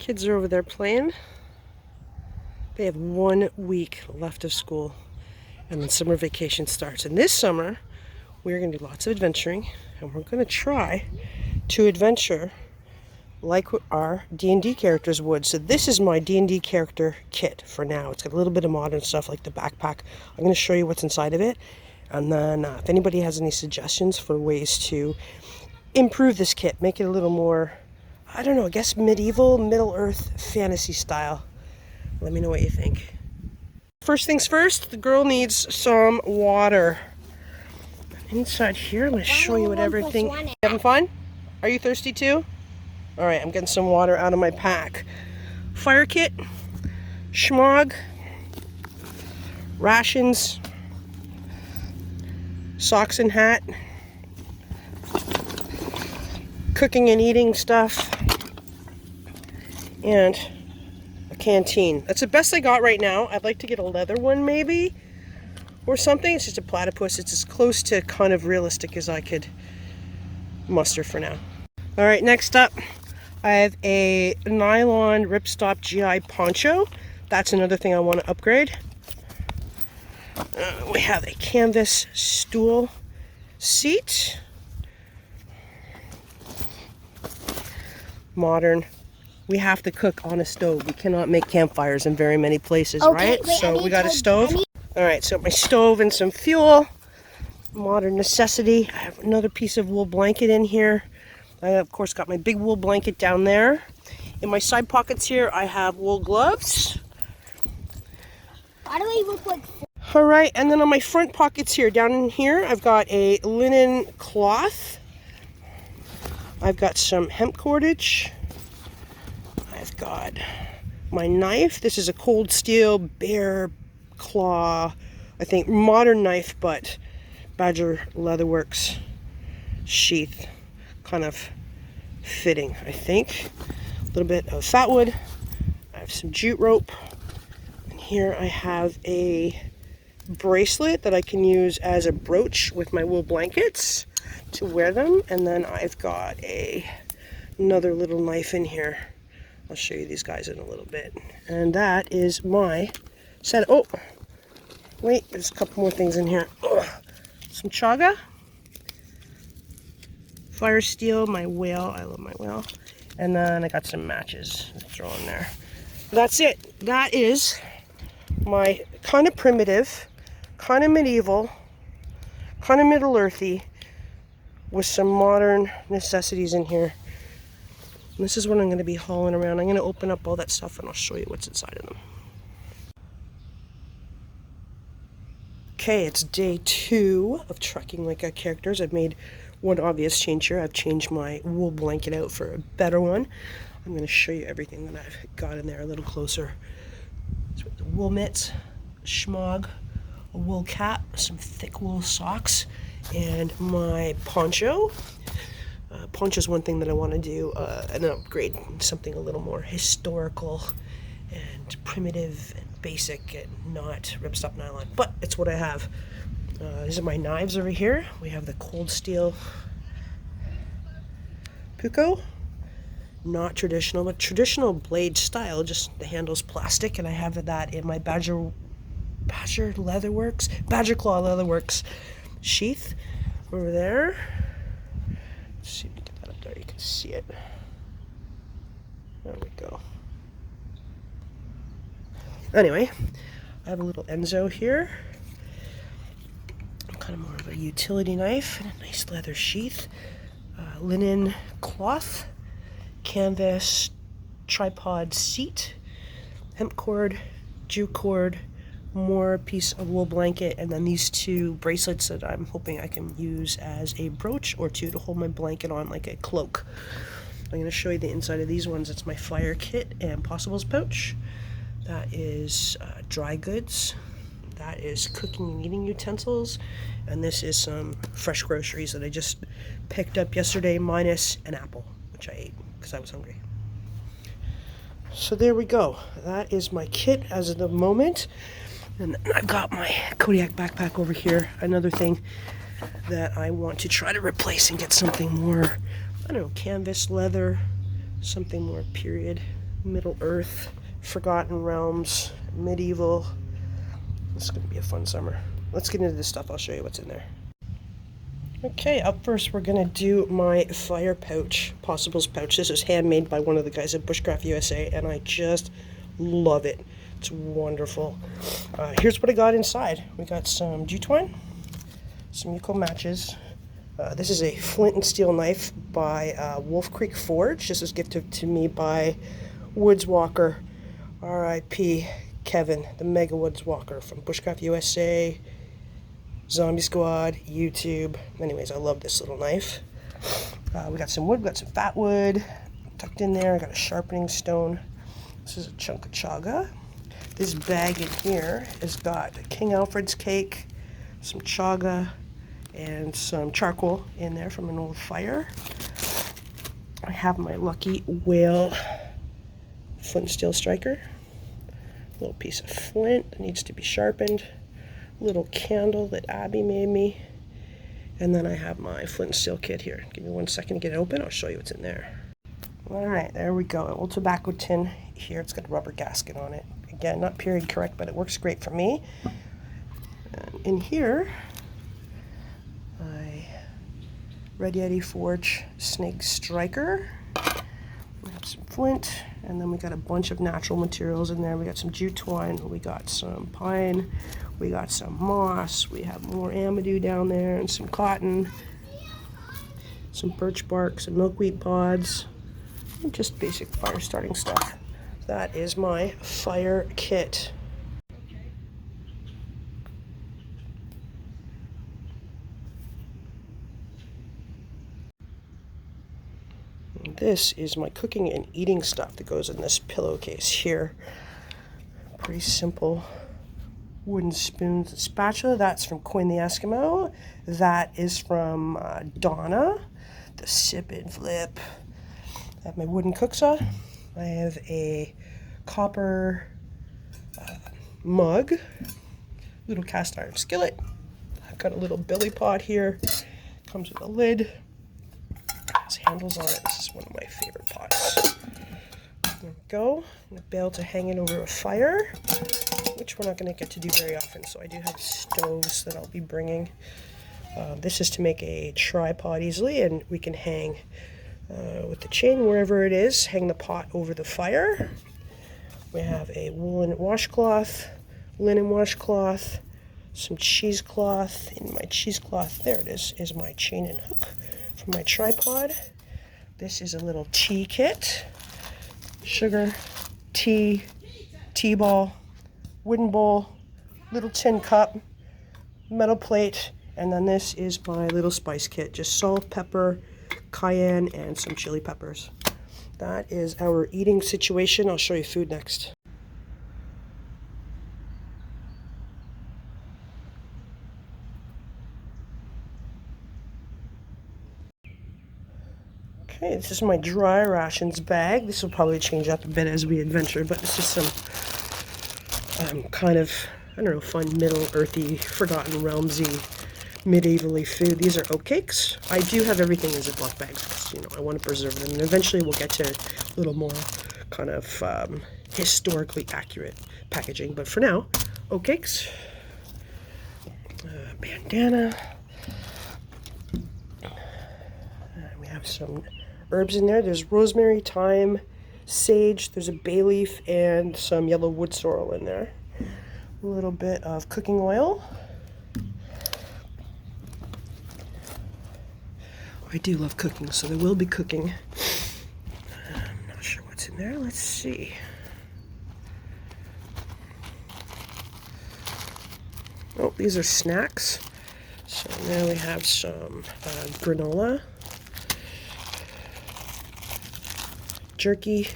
Kids are over there playing. They have 1 week left of school and then summer vacation starts. And this summer, we're going to do lots of adventuring, and we're going to try to adventure like our D&D characters would. So this is my D&D character kit for now. It's got a little bit of modern stuff like the backpack. I'm going to show you what's inside of it. And then if anybody has any suggestions for ways to improve this kit, make it a little more, I don't know, I guess medieval, Middle-earth fantasy style, let me know what you think. First things first, the girl needs some water. Inside here, I'm going to show you what everything... You having fun? Are you thirsty too? Alright, I'm getting some water out of my pack. Fire kit, schmog, rations, socks and hat, cooking and eating stuff, and a canteen. That's the best I got right now. I'd like to get a leather one maybe, or something. It's just a platypus. It's as close to kind of realistic as I could muster for now. Alright, next up, I have a nylon ripstop GI poncho. That's another thing I want to upgrade. We have a canvas stool seat. Modern. We have to cook on a stove. We cannot make campfires in very many places, right? Wait, so we got a stove. Alright, so my stove and some fuel. Modern necessity. I have another piece of wool blanket in here. I, of course, got my big wool blanket down there. In my side pockets here, I have wool gloves. Why do we look like... Alright, and then on my front pockets here, down in here, I've got a linen cloth. I've got some hemp cordage. I've got my knife. This is a cold steel bear claw, I think modern knife, but Badger Leatherworks sheath kind of fitting, I think. A little bit of fat wood. I have some jute rope. And here I have a bracelet that I can use as a brooch with my wool blankets to wear them. And then I've got another little knife in here. I'll show you these guys in a little bit. And that is my set. Oh, wait, there's a couple more things in here. Oh, some chaga, fire steel, my whale, I love my whale. And then I got some matches to throw in there. That's it. That is my kind of primitive, kind of medieval, kind of Middle-earthy with some modern necessities in here. And this is what I'm going to be hauling around. I'm going to open up all that stuff and I'll show you what's inside of them. Okay, it's day 2 of trekking like our characters. I've made one obvious change here. I've changed my wool blanket out for a better one. I'm going to show you everything that I've got in there a little closer. So the wool mitts, schmog, a wool cap, some thick wool socks, and my poncho. Poncho is one thing that I want to do an upgrade, something a little more historical and primitive and basic and not ripstop nylon, but it's what I have. These are my knives over here. We have the cold steel puko, not traditional, but traditional blade style, just the handle's plastic, and I have that in my Badger Leatherworks, Badger Claw Leatherworks sheath over there. Let's see if we can get that up there, you can see it. There we go. Anyway, I have a little Enzo here. Kind of more of a utility knife and a nice leather sheath. Linen cloth, canvas tripod seat, hemp cord, jute cord, more piece of wool blanket, and then these 2 bracelets that I'm hoping I can use as a brooch or 2 to hold my blanket on like a cloak. I'm going to show you the inside of these ones. It's my fire kit and possibles pouch. That is dry goods. That is cooking and eating utensils. And this is some fresh groceries that I just picked up yesterday, minus an apple, which I ate because I was hungry. So there we go. That is my kit as of the moment. And I've got my Kodiak backpack over here. Another thing that I want to try to replace and get something more, I don't know, canvas, leather, something more period Middle Earth, Forgotten Realms, medieval. This is going to be a fun summer. Let's get into this stuff. I'll show you what's in there. Okay, up first we're going to do my fire pouch, Possibles pouch. This is handmade by one of the guys at Bushcraft USA, and I just love it. It's wonderful. Here's what I got inside. We got some jute twine, some Yuko matches. This is a flint and steel knife by Wolf Creek Forge. This was gifted to me by Woods Walker, R.I.P. Kevin, the Mega Woods Walker from Bushcraft USA, Zombie Squad, YouTube. Anyways, I love this little knife. We got some wood, we got some fat wood tucked in there. I got a sharpening stone. This is a chunk of chaga. This bag in here has got King Alfred's cake, some chaga, and some charcoal in there from an old fire. I have my Lucky Whale flint and steel striker. A little piece of flint that needs to be sharpened. Little candle that Abby made me. And then I have my flint and steel kit here. Give me 1 second to get it open. I'll show you what's in there. Alright, there we go. An old tobacco tin here. It's got a rubber gasket on it. Again, not period correct, but it works great for me. And in here, my Red Yeti Forge Snake Striker. We have some flint, and then we got a bunch of natural materials in there. We got some jute twine, we got some pine, we got some moss, we have more amadou down there, and some cotton, some birch bark, some milkweed pods, and just basic fire starting stuff. That is my fire kit. This is my cooking and eating stuff that goes in this pillowcase here. Pretty simple wooden spoons and spatula. That's from Quinn the Eskimo. That is from Donna, the Sip and Flip. I have my wooden cooksaw. I have a copper mug, little cast iron skillet. I've got a little billy pot here. Comes with a lid. Has handles on it. This is one of my favorite pots. There we go. And a bail to hang it over a fire, which we're not going to get to do very often, so I do have stoves that I'll be bringing. This is to make a tripod easily, and we can hang with the chain wherever it is, hang the pot over the fire. We have a woolen washcloth, linen washcloth, some cheesecloth. In my cheesecloth, there it is my chain and hook for my tripod. This is a little tea kit. Sugar, tea, tea ball, wooden bowl, little tin cup, metal plate, and then this is my little spice kit. Just salt, pepper, cayenne, and some chili peppers. That is our eating situation. I'll show you food next. Okay, this is my dry rations bag. This will probably change up a bit as we adventure, but this is some kind of, I don't know, fun, middle earthy, Forgotten Realmsy, medievally food. These are oatcakes. I do have everything in Ziploc bags because, you know, I want to preserve them, and eventually we'll get to a little more kind of historically accurate packaging. But for now, oatcakes, bandana, we have some herbs in there. There's rosemary, thyme, sage, there's a bay leaf, and some yellow wood sorrel in there. A little bit of cooking oil. I do love cooking, so there will be cooking. I'm not sure what's in there. Let's see. Oh, these are snacks. So now we have some granola, jerky,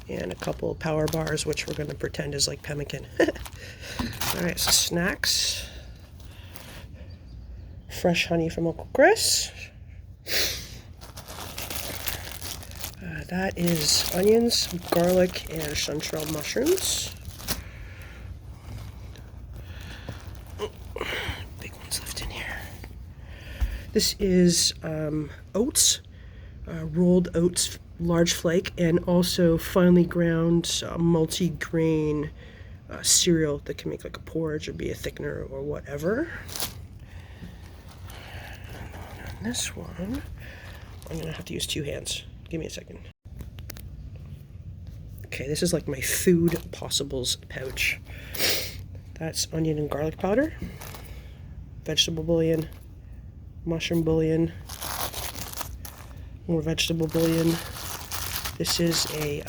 and a couple of power bars, which we're going to pretend is like pemmican. Alright, so snacks. Fresh honey from Uncle Chris. That is onions, garlic, and chanterelle mushrooms. Big ones left in here. This is oats, rolled oats large flake, and also finely ground multi-grain cereal that can make like a porridge or be a thickener or whatever. And on this one, I'm gonna have to use 2 hands. Give me a second. Okay, this is like my food possibles pouch. That's onion and garlic powder, vegetable bouillon, mushroom bouillon, more vegetable bouillon. This is a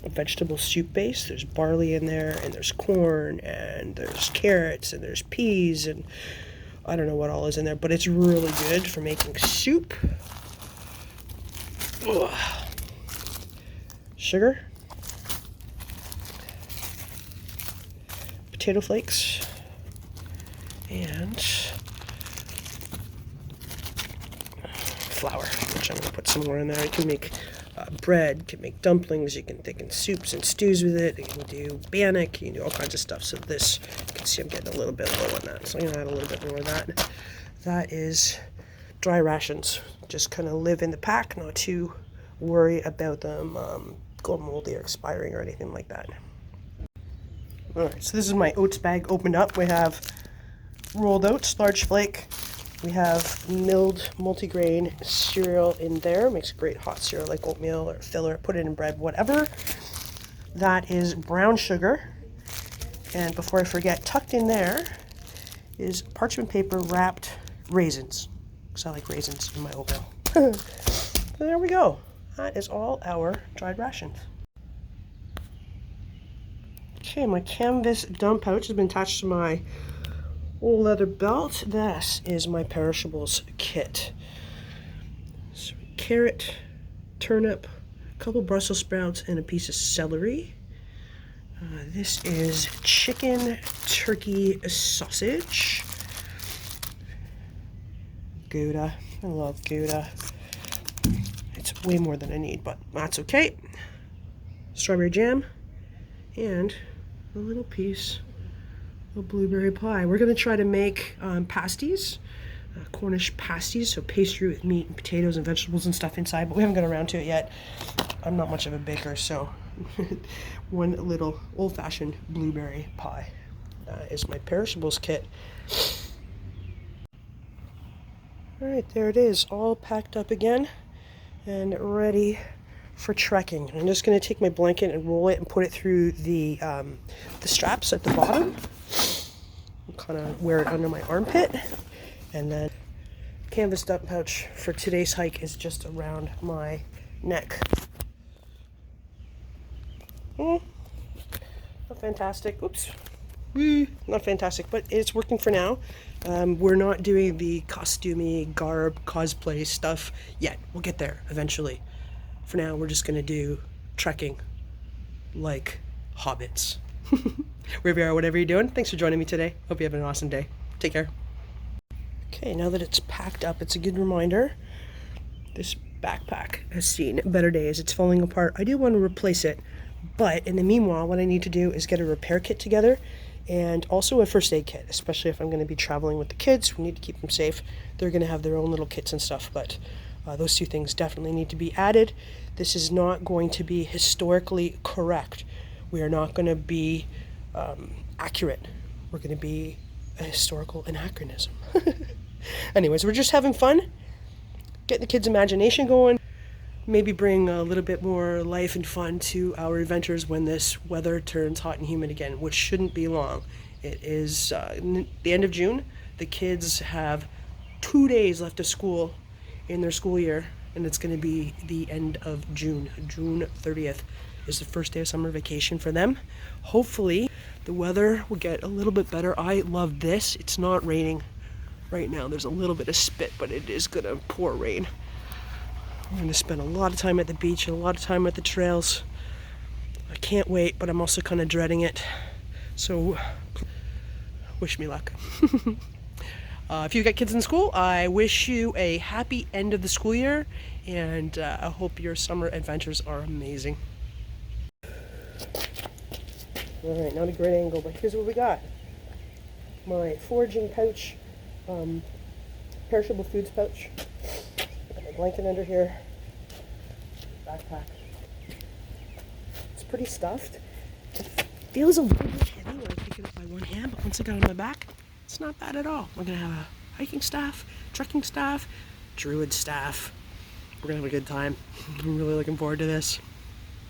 vegetable soup base. There's barley in there, and there's corn, and there's carrots, and there's peas, and I don't know what all is in there, but it's really good for making soup. Ugh. Sugar, potato flakes, and flour, which I'm going to put some more in there. You can make bread, you can make dumplings, you can thicken soups and stews with it, you can do bannock, you can do all kinds of stuff. So this, you can see I'm getting a little bit low on that, so I'm going to add a little bit more of that. That is dry rations. Just kind of live in the pack, not too worry about them going moldy or expiring or anything like that. Alright, so this is my oats bag opened up. We have rolled oats, large flake. We have milled multigrain cereal in there. Makes a great hot cereal like oatmeal or filler. Put it in bread, whatever. That is brown sugar. And before I forget, tucked in there is parchment paper wrapped raisins. Because I like raisins in my oatmeal. So there we go. That is all our dried rations. Okay, my canvas dump pouch has been attached to my old leather belt. This is my perishables kit. So carrot, turnip, a couple Brussels sprouts, and a piece of celery. This is chicken turkey sausage. Gouda. I love Gouda. It's way more than I need, but that's okay. Strawberry jam and a little piece of blueberry pie. We're going to try to make pasties, Cornish pasties, so pastry with meat and potatoes and vegetables and stuff inside, but we haven't got around to it yet. I'm not much of a baker, so one little old-fashioned blueberry pie is my perishables kit. Alright, there it is, all packed up again and ready for trekking. I'm just going to take my blanket and roll it and put it through the straps at the bottom. Kind of wear it under my armpit, and then canvas dump pouch for today's hike is just around my neck. Not fantastic. Oops. Not fantastic, but it's working for now. We're not doing the costumey garb cosplay stuff yet. We'll get there eventually. For now, we're just gonna do trekking like hobbits. Wherever you are, whatever you're doing, thanks for joining me today. Hope you have an awesome day. Take care. Okay, now that it's packed up, it's a good reminder. This backpack has seen better days. It's falling apart. I do want to replace it, but in the meanwhile, what I need to do is get a repair kit together and also a first aid kit, especially if I'm going to be traveling with the kids. We need to keep them safe. They're going to have their own little kits and stuff, but those two things definitely need to be added. This is not going to be historically correct. We are not going to be accurate. We're going to be a historical anachronism. Anyways, we're just having fun, getting the kids' imagination going, maybe bring a little bit more life and fun to our adventures when this weather turns hot and humid again, which shouldn't be long. It is the end of June. The kids have 2 days left of school in their school year, and it's going to be the end of June. June 30th is the first day of summer vacation for them. Hopefully the weather will get a little bit better. I love this. It's not raining right now. There's a little bit of spit, but it is going to pour rain. I'm going to spend a lot of time at the beach and a lot of time at the trails. I can't wait, but I'm also kind of dreading it. So wish me luck. If you've got kids in school, I wish you a happy end of the school year, and I hope your summer adventures are amazing. Alright, not a great angle, but here's what we got. My foraging pouch, perishable foods pouch. Got my blanket under here. backpack. It's pretty stuffed. It feels a little bit heavy when I pick it up by one hand, but once I got it on my back, it's not bad at all. We're gonna have a hiking staff, trekking staff, druid staff. We're gonna have a good time. I'm really looking forward to this.